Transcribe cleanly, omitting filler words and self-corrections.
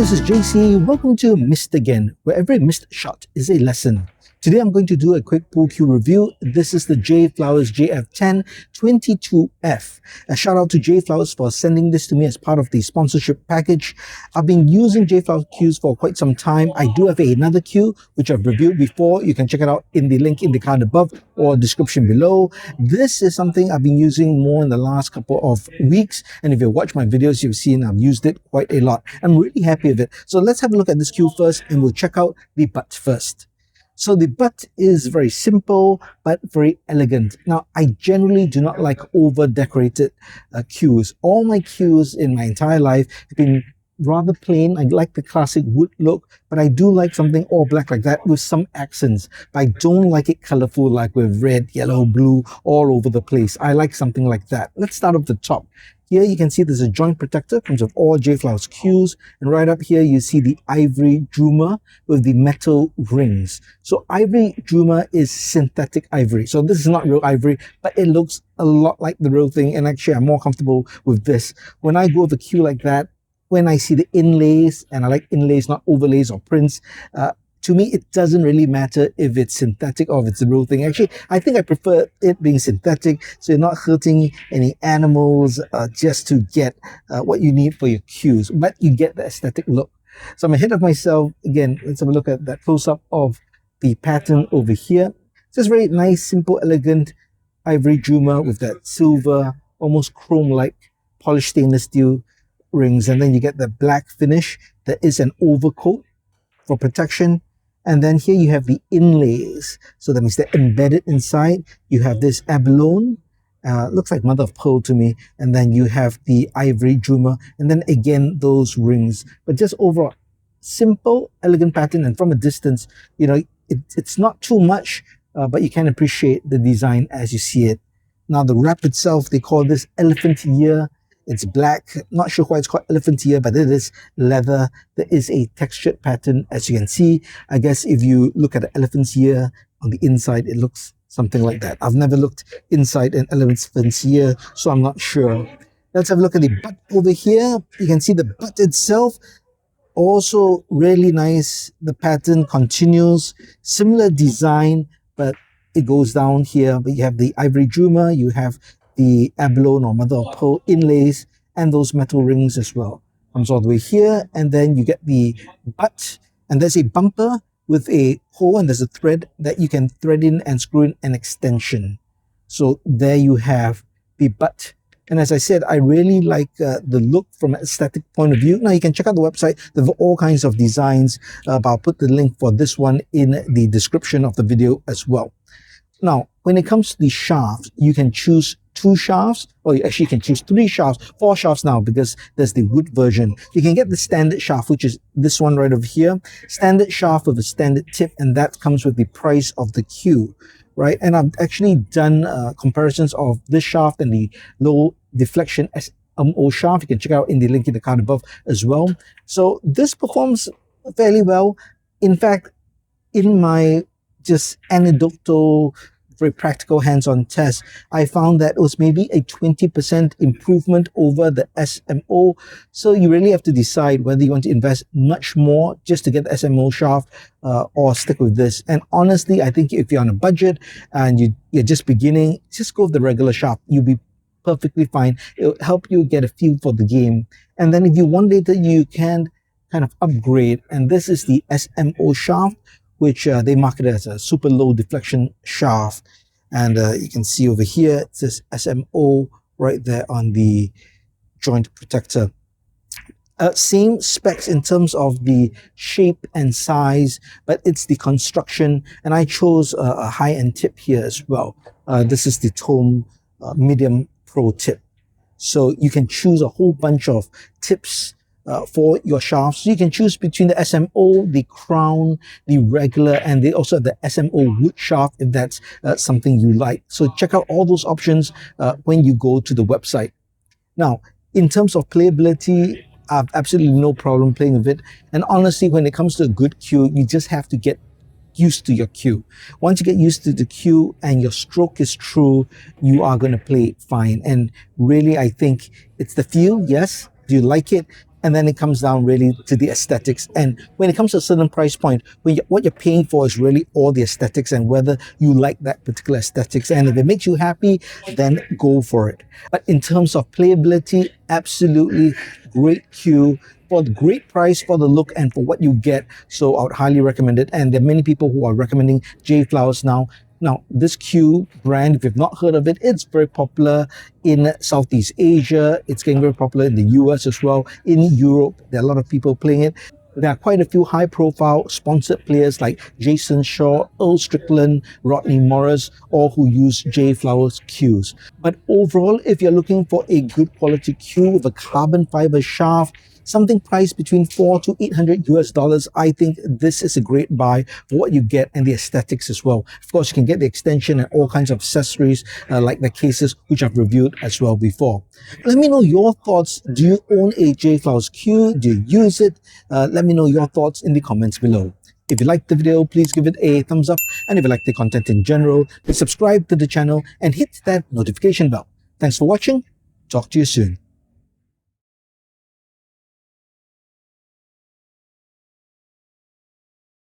this is JC. Welcome to Missed Again, where every missed shot is a lesson. Today I'm going to do a quick pool cue review. This is the JFlowers JF10-22F. A shout out to JFlowers for sending this to me as part of the sponsorship package. I've been using JFlowers cues for quite some time. I do have another cue which I've reviewed before. You can check it out in the link in the card above or description below. This is something I've been using more in the last couple of weeks, and if you watch my videos, you've seen I've used it quite a lot. I'm really happy with it. So let's have a look at this cue first, and we'll check out the butt first. So the butt is very simple but very elegant. Now, I generally do not like over-decorated cues. All my cues in my entire life have been rather plain. I like the classic wood look, but I do like something all black like that with some accents. But I don't like it colorful, like with red, yellow, blue all over the place. I like something like that. Let's start off the top. Here you can see there's a joint protector, comes with all JFlowers cues, and right up here you see the Ivory Juma with the metal rings. So Ivory Juma is synthetic ivory. So this is not real ivory, but it looks a lot like the real thing, and actually I'm more comfortable with this. When I go with a cue like that, when I see the inlays, and I like inlays, not overlays or prints, to me, it doesn't really matter if it's synthetic or if it's the real thing. Actually, I think I prefer it being synthetic, so you're not hurting any animals just to get what you need for your cues, but you get the aesthetic look. So I'm ahead of myself. Again, let's have a look at that close-up of the pattern over here. Just very nice, simple, elegant Ivory Juma with that silver, almost chrome-like polished stainless steel rings. And then you get the black finish. There is an overcoat for protection. And then here you have the inlays. So that means they're embedded inside. You have this abalone, looks like mother of pearl to me. And then you have the Ivory Juma. And then again, those rings. But just overall, simple, elegant pattern. And from a distance, you know, it's not too much, but you can appreciate the design as you see it. Now the wrap itself, they call this elephant ear. It's black. Not sure why it's called elephant ear, but it is leather. There is a textured pattern, as you can see. I guess if you look at the elephant's ear on the inside, it looks something like that. I've never looked inside an elephant's ear, so I'm not sure. Let's have a look at the butt over here. You can see the butt itself. Also really nice. The pattern continues. Similar design, but it goes down here. But you have the Ivory Juma, you have the abalone or mother of pearl inlays, and those metal rings as well. Comes all the way here, and then you get the butt, and there's a bumper with a hole, and there's a thread that you can thread in and screw in an extension. So there you have the butt. And as I said, I really like the look from an aesthetic point of view. Now you can check out the website. There are all kinds of designs, but I'll put the link for this one in the description of the video as well. Now, when it comes to the shafts, you can choose 2 shafts, or you actually can choose 3 shafts, 4 shafts now, because there's the wood version. You can get the standard shaft, which is this one right over here. Standard shaft with a standard tip, and that comes with the price of the cue, right? And I've actually done comparisons of this shaft and the low deflection SMO shaft. You can check out in the link in the card above as well. So this performs fairly well. In fact, in my just anecdotal, very practical hands-on test, I found that it was maybe a 20% improvement over the SMO. So you really have to decide whether you want to invest much more just to get the SMO shaft or stick with this. And honestly, I think if you're on a budget and you're just beginning, just go with the regular shaft. You'll be perfectly fine. It'll help you get a feel for the game. And then if you want later, you can kind of upgrade. And this is the SMO shaft, which they market as a super low deflection shaft. And you can see over here, it says SMO right there on the joint protector. Same specs in terms of the shape and size, but it's the construction. And I chose a high-end tip here as well. This is the Tome Medium Pro tip. So you can choose a whole bunch of tips for your shafts. So you can choose between the SMO, the crown, the regular, and they also have the SMO wood shaft if that's something you like. So check out all those options when you go to the website. Now, in terms of playability, I have absolutely no problem playing with it. And honestly, when it comes to a good cue, you just have to get used to your cue. Once you get used to the cue and your stroke is true, you are going to play fine. And really, I think it's the feel. Yes, do you like it? And then it comes down really to the aesthetics. And when it comes to a certain price point, what you're paying for is really all the aesthetics and whether you like that particular aesthetics. And if it makes you happy, then go for it. But in terms of playability, absolutely great cue for the great price, for the look, and for what you get. So I would highly recommend it. And there are many people who are recommending JFlowers now. Now, this Q brand, if you've not heard of it, it's very popular in Southeast Asia. It's getting very popular in the US as well. In Europe, there are a lot of people playing it. There are quite a few high-profile sponsored players like Jason Shaw, Earl Strickland, Rodney Morris, all who use JFlowers Qs. But overall, if you're looking for a good quality Q with a carbon fiber shaft, something priced between $400 to $800 I think this is a great buy for what you get and the aesthetics as well. Of course, you can get the extension and all kinds of accessories like the cases, which I've reviewed as well before. Let me know your thoughts. Do you own a JFlowers Q? Do you use it? Let me know your thoughts in the comments below. If you liked the video, please give it a thumbs up. And if you like the content in general, please subscribe to the channel and hit that notification bell. Thanks for watching. Talk to you soon.